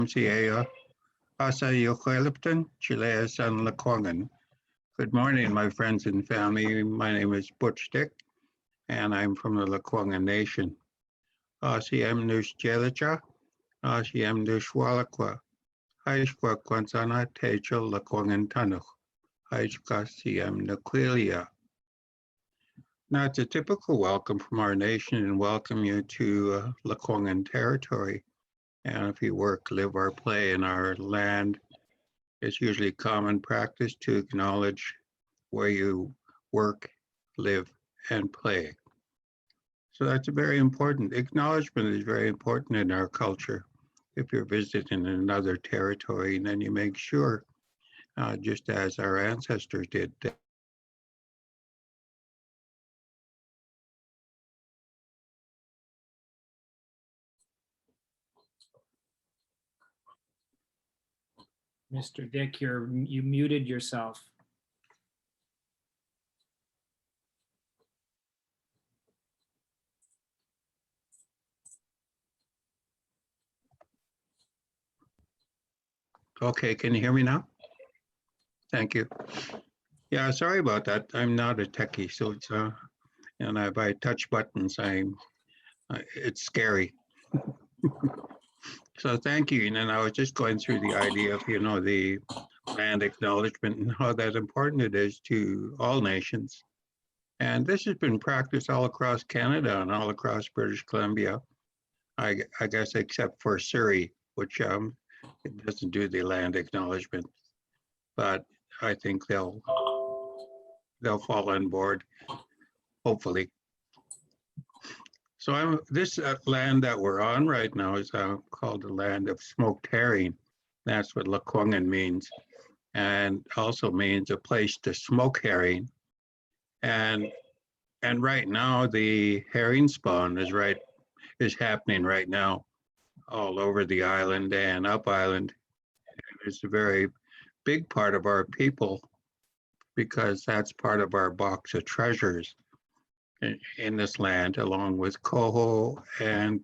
MCA Asa Yokelipton, Chile San Laquangan. Good morning, my friends and family. My name is Butch, and I'm from the Laquangan Nation. Asiem Nush Jelicha, Asiem Nush Walakwa, Haishkwa Kwansana Techo Laquangan Tanuch, Haishka Siem Naquilia. Now, it's a typical welcome from our nation and welcome you to Laquangan territory. And if you work, live, or play in our land, it's usually common practice to acknowledge where you work, live, and play. So that's very important. Acknowledgement is very important in our culture. If you're visiting another territory, then you make sure, just as our ancestors did, Mr. Dick, you muted yourself. Okay, can you hear me now? Thank you. Yeah, sorry about that. I'm not a techie, so it's and if I touch buttons, it's scary. So thank you. And then I was just going through the idea of, the land acknowledgement and how that important it is to all nations. And this has been practiced all across Canada and all across British Columbia, I guess, except for Surrey, which it doesn't do the land acknowledgement. But I think they'll fall on board, hopefully. So this land that we're on right now is called the land of smoked herring. That's what Laquangan means, and also means a place to smoke herring. And right now the herring spawn is happening right now all over the island and up island. And it's a very big part of our people because that's part of our box of treasures in this land, along with coho and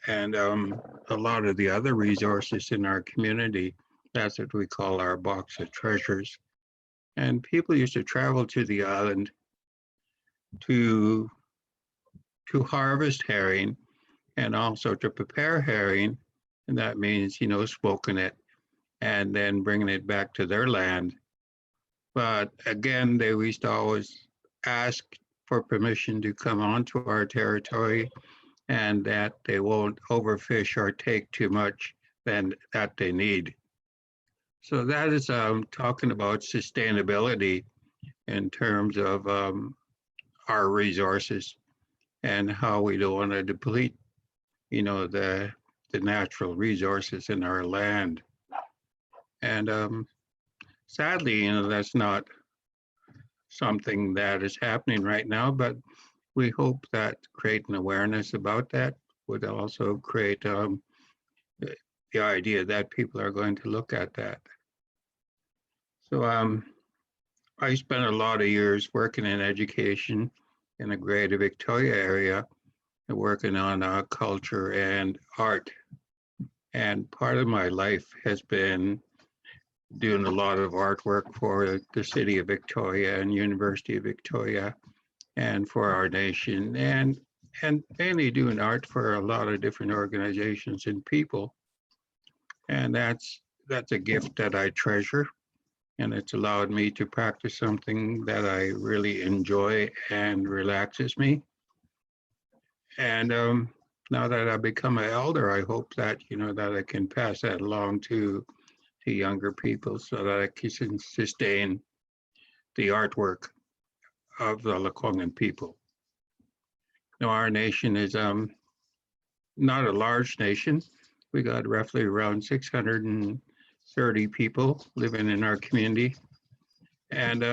a lot of the other resources in our community. That's what we call our box of treasures. And people used to travel to the island to harvest herring and also to prepare herring. And that means, smoking it and then bringing it back to their land. But again, they used to always ask for permission to come onto our territory and that they won't overfish or take too much than that they need. So that is talking about sustainability in terms of our resources and how we don't want to deplete, the natural resources in our land. And sadly, that's not something that is happening right now, but we hope that creating awareness about that would also create the idea that people are going to look at that. So I spent a lot of years working in education in the Greater Victoria area and working on culture and art. And part of my life has been doing a lot of artwork for the City of Victoria and University of Victoria and for our nation, and mainly doing art for a lot of different organizations and people. And that's a gift that I treasure, and it's allowed me to practice something that I really enjoy and relaxes me. And now that I've become an elder, I hope that that I can pass that along to younger people so that I can sustain the artwork of the Laquangan people. Now, our nation is not a large nation. We got roughly around 630 people living in our community. And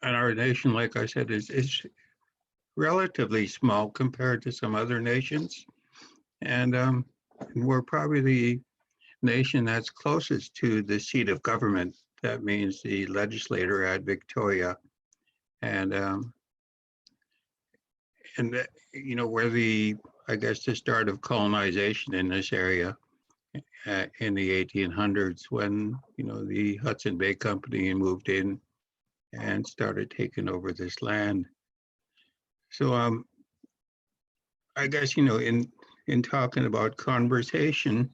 our nation, like I said, is relatively small compared to some other nations. And we're probably the nation that's closest to the seat of government. That means the legislature at Victoria, and where the I guess, the start of colonization in this area in the 1800s when, the Hudson Bay Company moved in and started taking over this land. So I guess, in talking about conversation,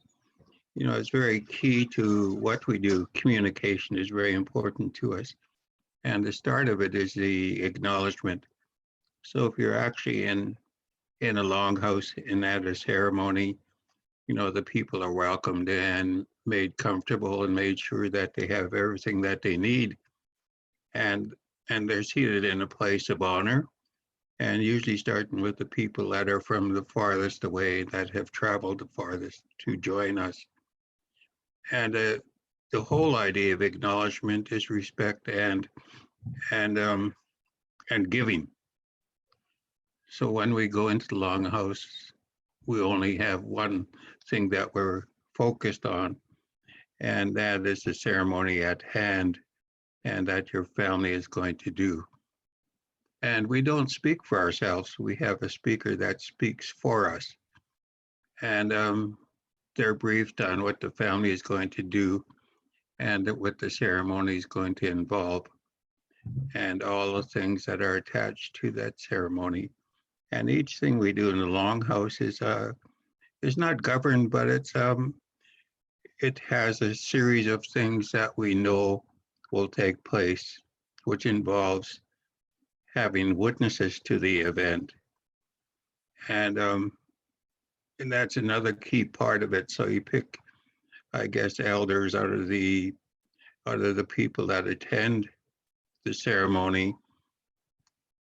it's very key to what we do. Communication is very important to us. And the start of it is the acknowledgement. So if you're actually in a longhouse and at a ceremony, the people are welcomed and made comfortable and made sure that they have everything that they need. And they're seated in a place of honor, and usually starting with the people that are from the farthest away, that have traveled the farthest to join us. And the whole idea of acknowledgement is respect and giving. So when we go into the longhouse, we only have one thing that we're focused on, and that is the ceremony at hand, and that your family is going to do. And we don't speak for ourselves. We have a speaker that speaks for us. And they're briefed on what the family is going to do and what the ceremony is going to involve, and all the things that are attached to that ceremony. And each thing we do in the longhouse is not governed, but it has a series of things that we know will take place, which involves having witnesses to the event. And that's another key part of it. So you pick, I guess, elders out of the people that attend the ceremony,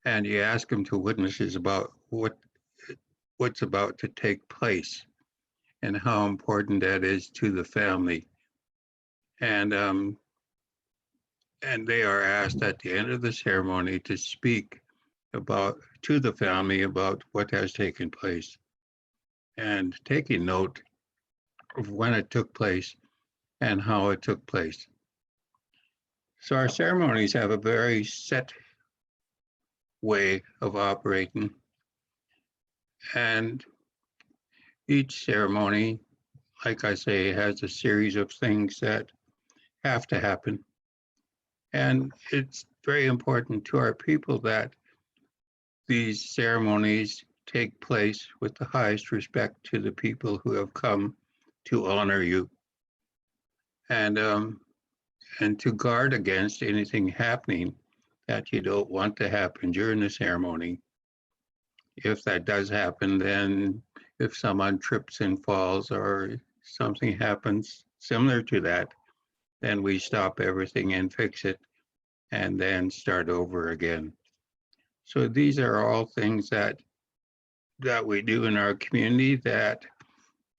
and you ask them to witnesses about what's about to take place and how important that is to the family. And they are asked at the end of the ceremony to speak to the family about what has taken place, and taking note of when it took place and how it took place. So our ceremonies have a very set way of operating, and each ceremony, like I say, has a series of things that have to happen. And it's very important to our people that these ceremonies take place with the highest respect to the people who have come to honor you, and to guard against anything happening that you don't want to happen during the ceremony. If that does happen, then if someone trips and falls or something happens similar to that, then we stop everything and fix it and then start over again. So these are all things that we do in our community that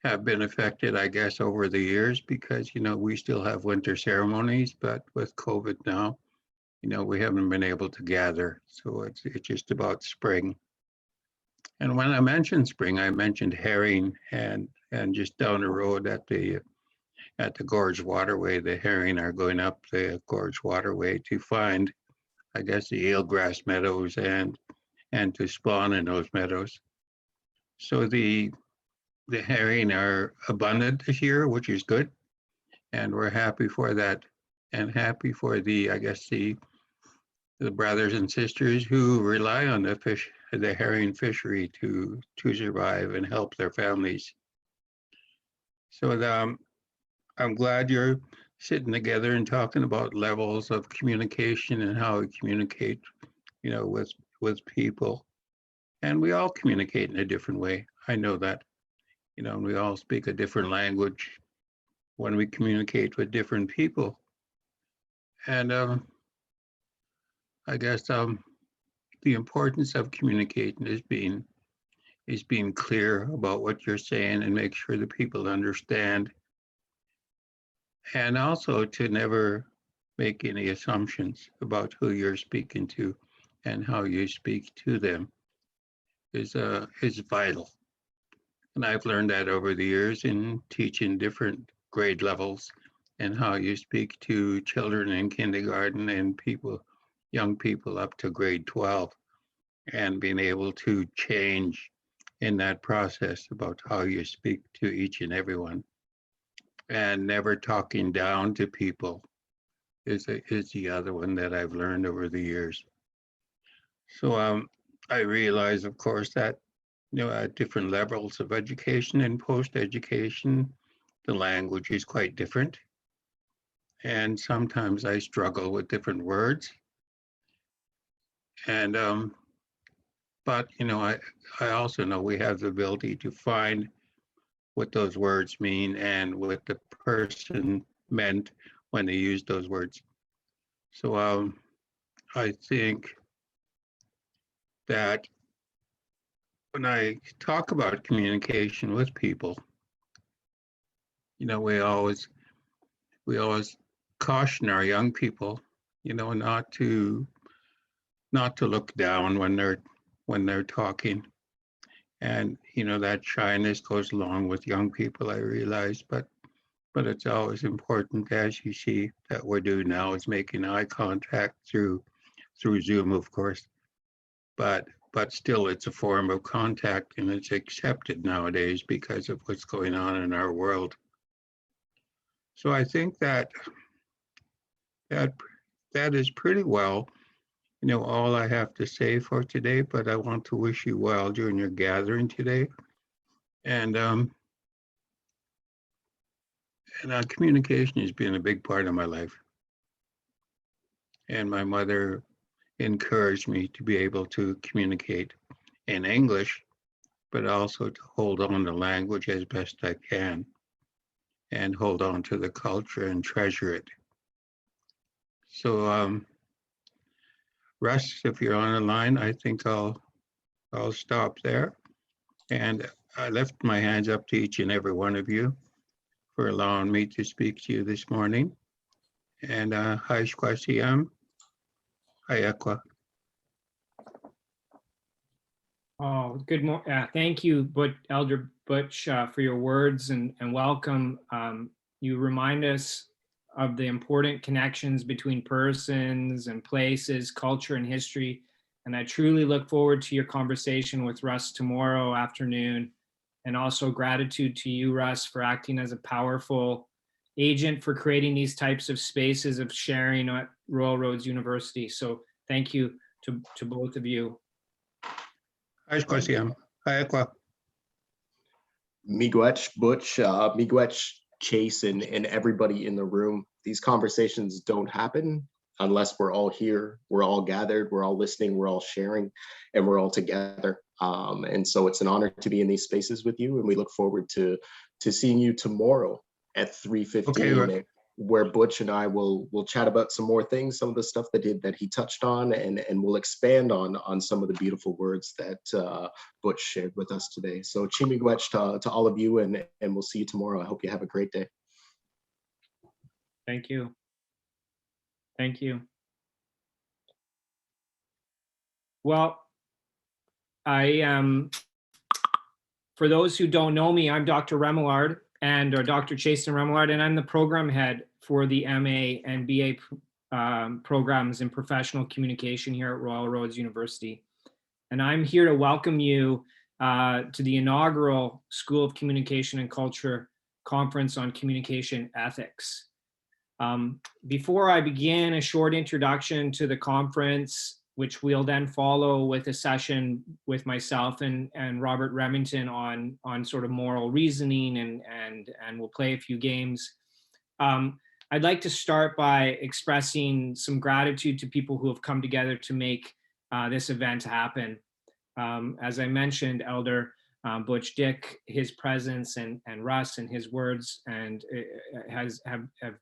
have been affected, I guess, over the years, because, we still have winter ceremonies, but with COVID now, we haven't been able to gather. So it's just about spring. And when I mentioned spring, I mentioned herring, and just down the road at the Gorge Waterway, the herring are going up the Gorge Waterway to find, I guess, the eelgrass meadows and to spawn in those meadows. So the herring are abundant this year, which is good, and we're happy for that, and happy for the brothers and sisters who rely on the herring fishery to survive and help their families. So I'm glad you're sitting together and talking about levels of communication and how we communicate, with people. And we all communicate in a different way. I know that, and we all speak a different language when we communicate with different people. And I guess the importance of communicating is being clear about what you're saying and make sure the people understand. And also to never make any assumptions about who you're speaking to and how you speak to them is vital. And I've learned that over the years in teaching different grade levels, and how you speak to children in kindergarten and young people up to grade 12, and being able to change in that process about how you speak to each and everyone, and never talking down to people is the other one that I've learned over the years. So I realize, of course, that at different levels of education and post-education, the language is quite different, and sometimes I struggle with different words. And but I also know we have the ability to find what those words mean and what the person meant when they used those words. So I think that when I talk about communication with people, we always caution our young people, not to look down when they're talking. And that shyness goes along with young people, I realize, but it's always important, as you see that we're doing now, is making eye contact through Zoom, of course. But still, it's a form of contact, and it's accepted nowadays because of what's going on in our world. So I think that is pretty well, all I have to say for today. But I want to wish you well during your gathering today, and communication has been a big part of my life. And my mother encouraged me to be able to communicate in English, but also to hold on to language as best I can and hold on to the culture and treasure it. So Russ, if you're on the line, I think I'll stop there. And I lift my hands up to each and every one of you for allowing me to speak to you this morning. And Haishkwasiam, Hayakwa. Oh, good morning. Thank you, Elder Butch, for your words and welcome. You remind us of the important connections between persons and places, culture and history. And I truly look forward to your conversation with Russ tomorrow afternoon. And also gratitude to you, Russ, for acting as a powerful agent for creating these types of spaces of sharing at Royal Roads University. So thank you to both of you. Haishkwasiam, Hayakwa. Miigwech, Butch, Miigwech, Chaseten, and everybody in the room. These conversations don't happen unless we're all here, we're all gathered, we're all listening, we're all sharing, and we're all together. And so it's an honor to be in these spaces with you, and we look forward to seeing you tomorrow at 3:15, okay, where Butch and I will chat about some more things, some of the stuff that he touched on, and we'll expand on some of the beautiful words that Butch shared with us today. So Chimigwech to all of you, and we'll see you tomorrow. I hope you have a great day. Thank you. Thank you. Well, for those who don't know me, I'm Dr. Remillard, or Dr. Chaseten Remillard, and I'm the program head for the MA and BA programs in professional communication here at Royal Roads University. And I'm here to welcome you to the inaugural School of Communication and Culture Conference on Communication Ethics. Before I begin, a short introduction to the conference, which we'll then follow with a session with myself and Robert Remington on sort of moral reasoning, and we'll play a few games. I'd like to start by expressing some gratitude to people who have come together to make this event happen. As I mentioned, Elder Butch Dick, his presence, and Russ and his words and have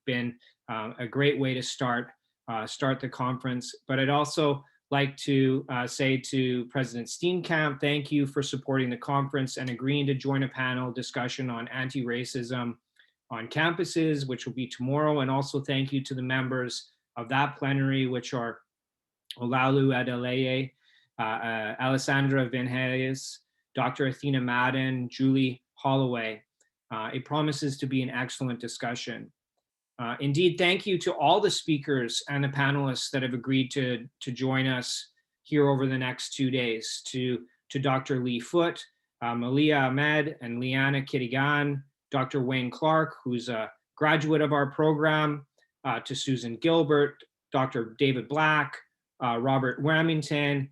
been a great way to start the conference. But I'd also like to say to President Steenkamp, thank you for supporting the conference and agreeing to join a panel discussion on anti-racism on campuses, which will be tomorrow. And also thank you to the members of that plenary, which are Olaolu Adeleye, Alessandra Vinhayes, Dr. Athena Madden, Julie Holloway. It promises to be an excellent discussion. Indeed, thank you to all the speakers and the panelists that have agreed to join us here over the next 2 days. To Dr. Lee Foote, Malia Ahmed and Liana Kitigan, Dr. Wayne Clark, who's a graduate of our program, to Susan Gilbert, Dr. David Black, Robert Wamington,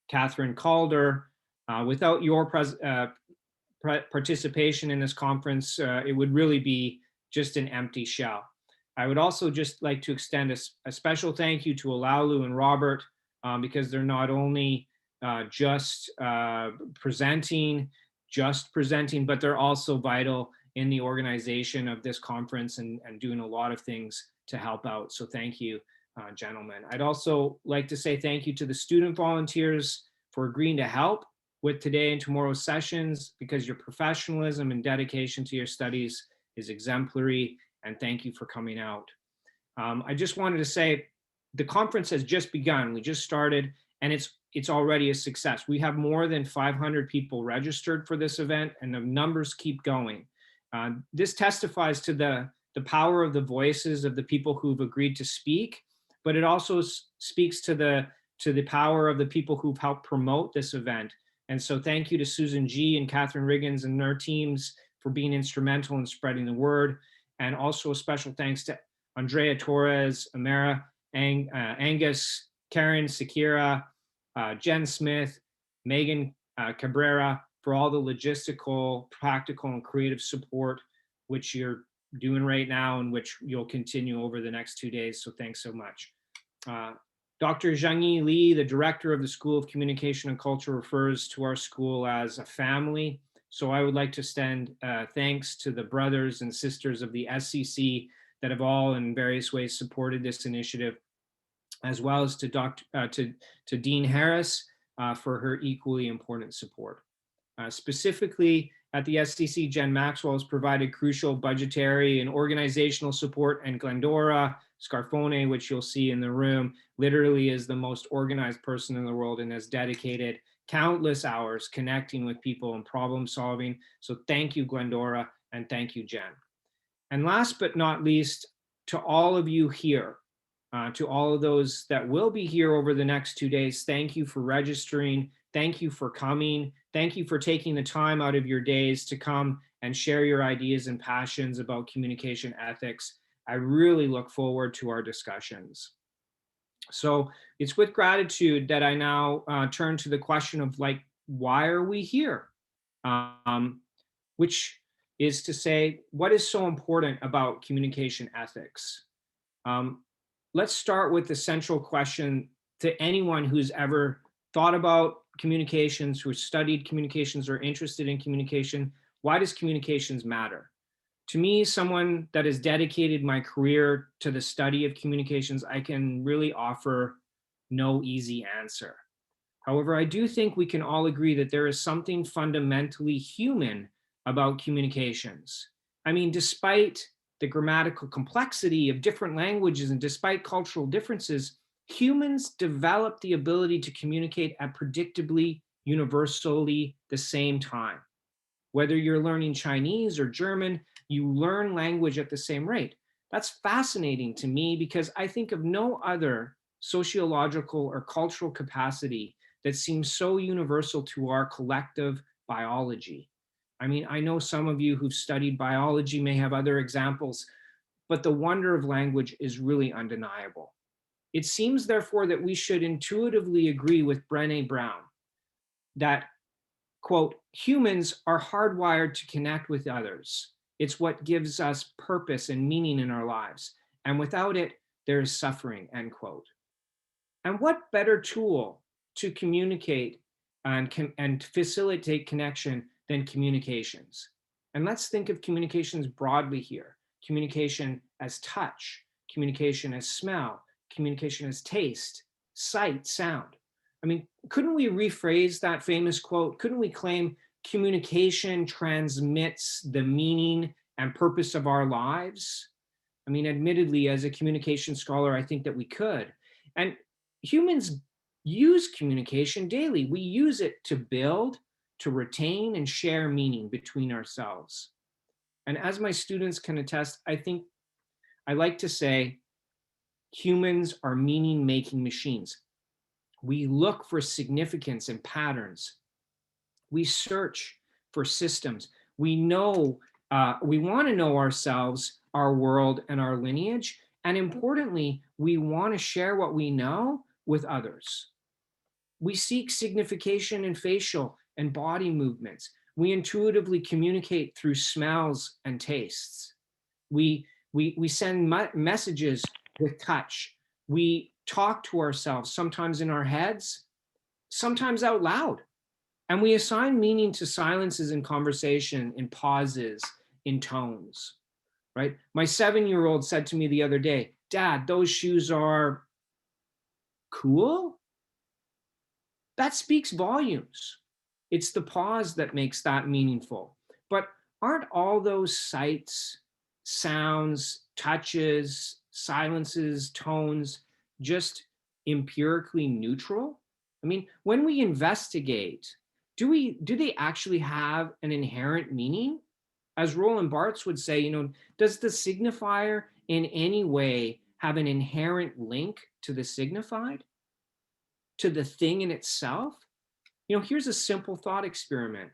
Catherine Calder. Without your participation in this conference, it would really be just an empty shell. I would also just like to extend a special thank you to Olaolu and Robert, because they're not only just presenting, but they're also vital in the organization of this conference and doing a lot of things to help out. So thank you, gentlemen. I'd also like to say thank you to the student volunteers for agreeing to help with today and tomorrow's sessions, because your professionalism and dedication to your studies is exemplary, and thank you for coming out. I just wanted to say the conference has just begun. We just started, and it's already a success. We have more than 500 people registered for this event, and the numbers keep going. This testifies to the power of the voices of the people who've agreed to speak, but it also speaks to the power of the people who've helped promote this event. And so thank you to Susan G. and Catherine Riggins and their teams for being instrumental in spreading the word. And also a special thanks to Andrea Torres, Amara, Angus, Karen Sakira, Jen Smith, Megan Cabrera, for all the logistical, practical, and creative support which you're doing right now and which you'll continue over the next 2 days. So thanks so much. Dr. Zhangyi Li, the director of the School of Communication and Culture, refers to our school as a family. So I would like to extend thanks to the brothers and sisters of the SCC that have all in various ways supported this initiative, as well as to Dean Harris for her equally important support. Specifically at the SCC, Jen Maxwell has provided crucial budgetary and organizational support, and Glendora Scarfone, which you'll see in the room, literally is the most organized person in the world and has dedicated countless hours connecting with people and problem solving. So thank you, Glendora, and thank you, Jen. And last but not least, to all of you here, to all of those that will be here over the next 2 days, thank you for registering. Thank you for coming. Thank you for taking the time out of your days to come and share your ideas and passions about communication ethics. I really look forward to our discussions. So it's with gratitude that I now turn to the question of, like, why are we here? Which is to say, what is so important about communication ethics? Let's start with the central question to anyone who's ever thought about communications, who studied communications or interested in communication. Why does communications matter? To me, someone that has dedicated my career to the study of communications, I can really offer no easy answer. However, I do think we can all agree that there is something fundamentally human about communications. I mean, despite the grammatical complexity of different languages and despite cultural differences, humans develop the ability to communicate at predictably, universally the same time. Whether you're learning Chinese or German, you learn language at the same rate. That's fascinating to me because I think of no other sociological or cultural capacity that seems so universal to our collective biology. I mean, I know some of you who've studied biology may have other examples, but the wonder of language is really undeniable. It seems, therefore, that we should intuitively agree with Brené Brown that, quote, humans are hardwired to connect with others. It's what gives us purpose and meaning in our lives. And without it, there is suffering, end quote. And what better tool to communicate and facilitate connection than communications? And let's think of communications broadly here. Communication as touch, communication as smell, communication as taste, sight, sound. I mean, couldn't we rephrase that famous quote? Couldn't we claim communication transmits the meaning and purpose of our lives? I mean, admittedly, as a communication scholar, I think that we could. And humans use communication daily. We use it to build, to retain, and share meaning between ourselves. And as my students can attest, I think I like to say humans are meaning-making machines. We look for significance and patterns. We search for systems. We know, we want to know ourselves, our world, and our lineage. And importantly, we want to share what we know with others. We seek signification in facial and body movements. We intuitively communicate through smells and tastes. We send messages with touch. We talk to ourselves, sometimes in our heads, sometimes out loud. And we assign meaning to silences in conversation, in pauses, in tones, right? My 7-year-old said to me the other day, "Dad, those shoes are cool?" That speaks volumes. It's the pause that makes that meaningful. But aren't all those sights, sounds, touches, silences, tones just empirically neutral? I mean, when we investigate, do they actually have an inherent meaning? As Roland Barthes would say, does the signifier in any way have an inherent link to the signified, to the thing in itself? Here's a simple thought experiment.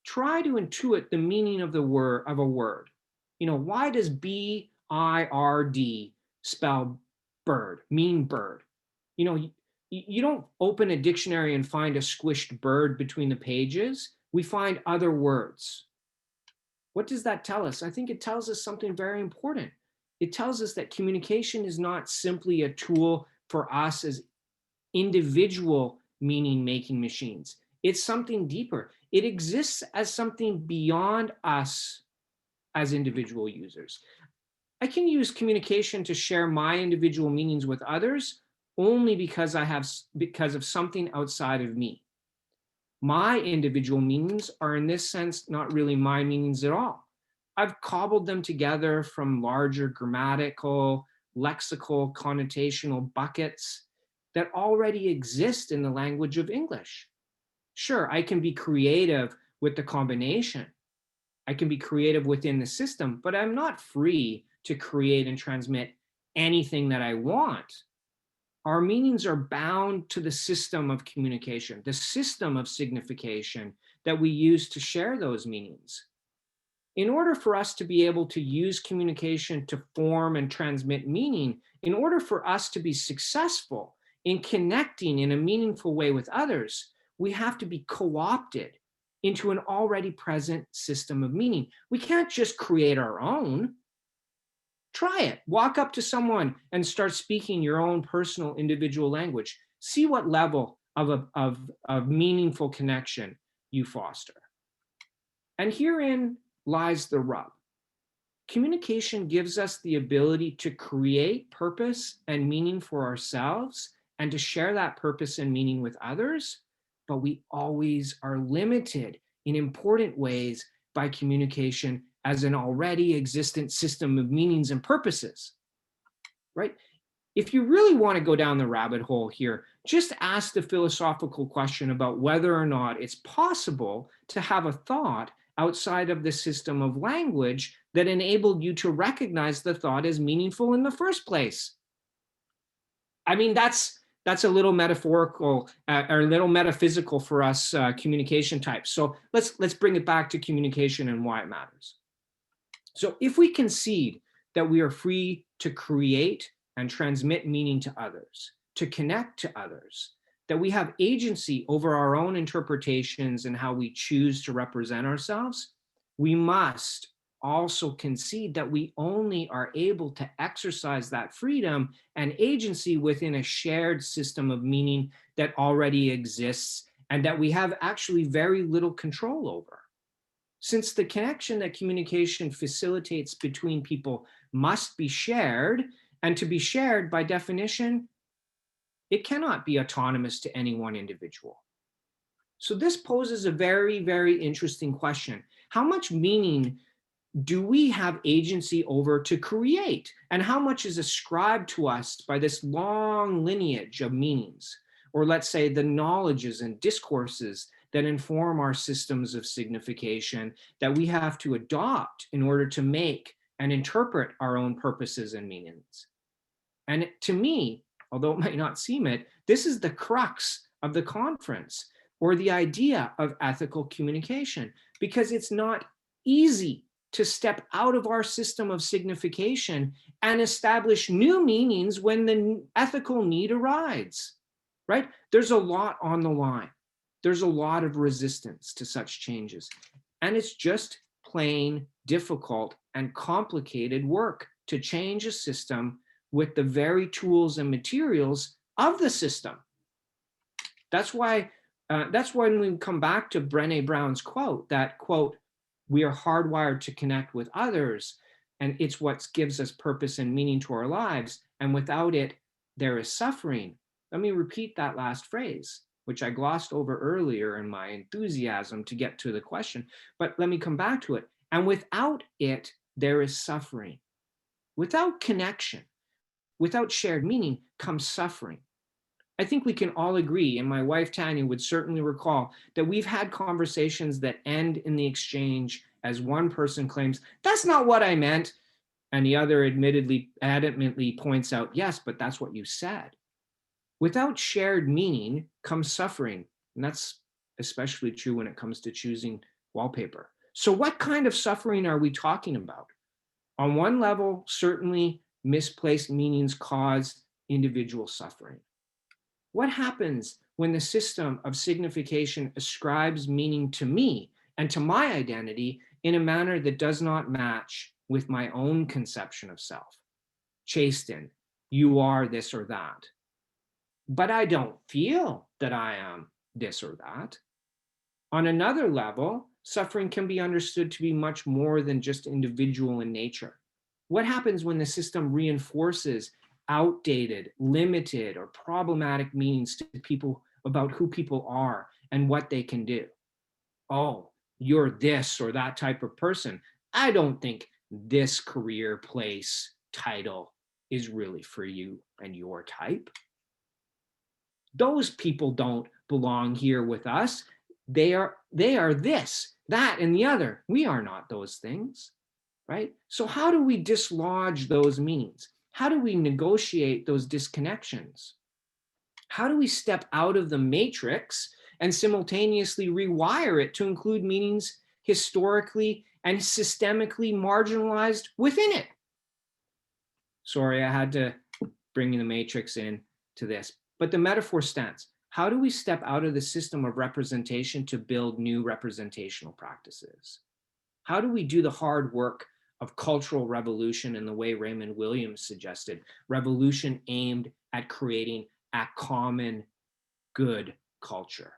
Try to intuit the meaning of a word. Why does B-I-R-D spell bird, mean bird? You don't open a dictionary and find a squished bird between the pages. We find other words. What does that tell us? I think it tells us something very important. It tells us that communication is not simply a tool for us as individual meaning-making machines. It's something deeper. It exists as something beyond us as individual users. I can use communication to share my individual meanings with others only because of something outside of me. My individual meanings are, in this sense, not really my meanings at all. I've cobbled them together from larger grammatical, lexical, connotational buckets that already exist in the language of English. Sure, I can be creative with the combination. I can be creative within the system, but I'm not free to create and transmit anything that I want. Our meanings are bound to the system of communication, the system of signification that we use to share those meanings. In order for us to be able to use communication to form and transmit meaning, in order for us to be successful in connecting in a meaningful way with others, we have to be co-opted into an already present system of meaning. We can't just create our own. Try it. Walk up to someone and start speaking your own personal individual language. See what level of meaningful connection you foster. And herein lies the rub. Communication gives us the ability to create purpose and meaning for ourselves and to share that purpose and meaning with others, but we always are limited in important ways by communication as an already existent system of meanings and purposes, right? If you really want to go down the rabbit hole here, just ask the philosophical question about whether or not it's possible to have a thought outside of the system of language that enabled you to recognize the thought as meaningful in the first place. I mean, that's a little metaphorical or a little metaphysical for us communication types. So let's bring it back to communication and why it matters. So if we concede that we are free to create and transmit meaning to others, to connect to others, that we have agency over our own interpretations and how we choose to represent ourselves, we must also concede that we only are able to exercise that freedom and agency within a shared system of meaning that already exists and that we have actually very little control over. Since the connection that communication facilitates between people must be shared, and to be shared by definition, it cannot be autonomous to any one individual. So this poses a very, very interesting question. How much meaning do we have agency over to create? And how much is ascribed to us by this long lineage of meanings? Or let's say the knowledges and discourses that inform our systems of signification that we have to adopt in order to make and interpret our own purposes and meanings. And to me, although it might not seem it, this is the crux of the conference, or the idea of ethical communication, because it's not easy to step out of our system of signification and establish new meanings when the ethical need arises, right? There's a lot on the line. There's a lot of resistance to such changes. And it's just plain difficult and complicated work to change a system with the very tools and materials of the system. That's why when we come back to Brené Brown's quote, that quote, "We are hardwired to connect with others, and it's what gives us purpose and meaning to our lives. And without it, there is suffering." Let me repeat that last phrase, which I glossed over earlier in my enthusiasm to get to the question, but let me come back to it. And without it, there is suffering. Without connection, without shared meaning, comes suffering. I think we can all agree, and my wife Tanya would certainly recall, that we've had conversations that end in the exchange as one person claims, "That's not what I meant," and the other adamantly points out, "Yes, but that's what you said." Without shared meaning comes suffering, and that's especially true when it comes to choosing wallpaper. So what kind of suffering are we talking about? On one level, certainly misplaced meanings cause individual suffering. What happens when the system of signification ascribes meaning to me and to my identity in a manner that does not match with my own conception of self? Chaseten, you are this or that. But I don't feel that I am this or that. On another level, suffering can be understood to be much more than just individual in nature. What happens when the system reinforces outdated, limited, or problematic meanings to people about who people are and what they can do? Oh, you're this or that type of person. I don't think this career, place, title is really for you and your type. Those people don't belong here with us. They are this, that, and the other. We are not those things, right? So how do we dislodge those meanings? How do we negotiate those disconnections? How do we step out of the matrix and simultaneously rewire it to include meanings historically and systemically marginalized within it? Sorry, I had to bring the matrix in to this, but the metaphor stands. How do we step out of the system of representation to build new representational practices? How do we do the hard work of cultural revolution in the way Raymond Williams suggested, revolution aimed at creating a common good culture?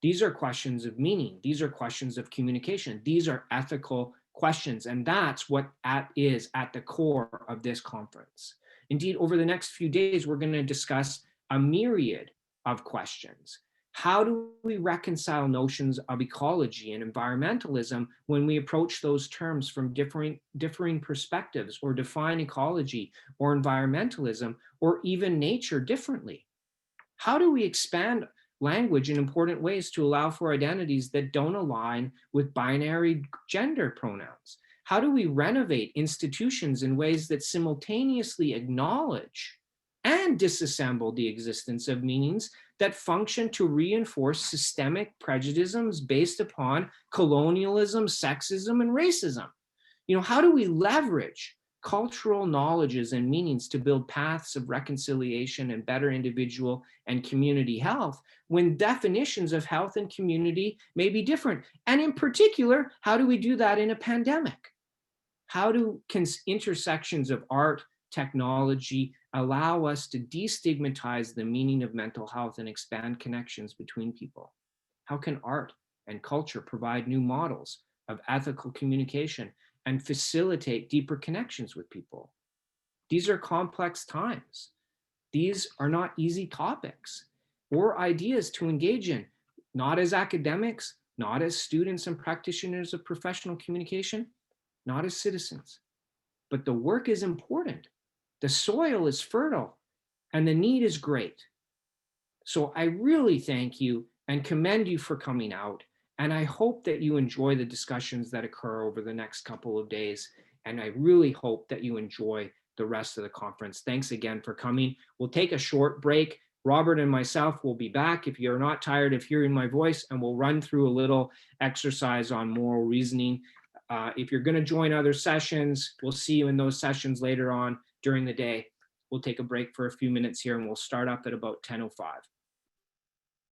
These are questions of meaning. These are questions of communication. These are ethical questions, and that's what is at the core of this conference. Indeed, over the next few days, we're going to discuss a myriad of questions. How do we reconcile notions of ecology and environmentalism when we approach those terms from differing perspectives, or define ecology or environmentalism or even nature differently? How do we expand language in important ways to allow for identities that don't align with binary gender pronouns? How do we renovate institutions in ways that simultaneously acknowledge and disassemble the existence of meanings that function to reinforce systemic prejudices based upon colonialism, sexism, and racism? How do we leverage cultural knowledges and meanings to build paths of reconciliation and better individual and community health when definitions of health and community may be different? And in particular, how do we do that in a pandemic? How do intersections of art, technology allow us to destigmatize the meaning of mental health and expand connections between people? How can art and culture provide new models of ethical communication and facilitate deeper connections with people? These are complex times. These are not easy topics or ideas to engage in, not as academics, not as students and practitioners of professional communication, not as citizens. But the work is important. The soil is fertile and the need is great. So I really thank you and commend you for coming out. And I hope that you enjoy the discussions that occur over the next couple of days. And I really hope that you enjoy the rest of the conference. Thanks again for coming. We'll take a short break. Robert and myself will be back if you're not tired of hearing my voice, and we'll run through a little exercise on moral reasoning. If you're going to join other sessions, we'll see you in those sessions later on during the day. We'll take a break for a few minutes here, and we'll start up at about 10:05.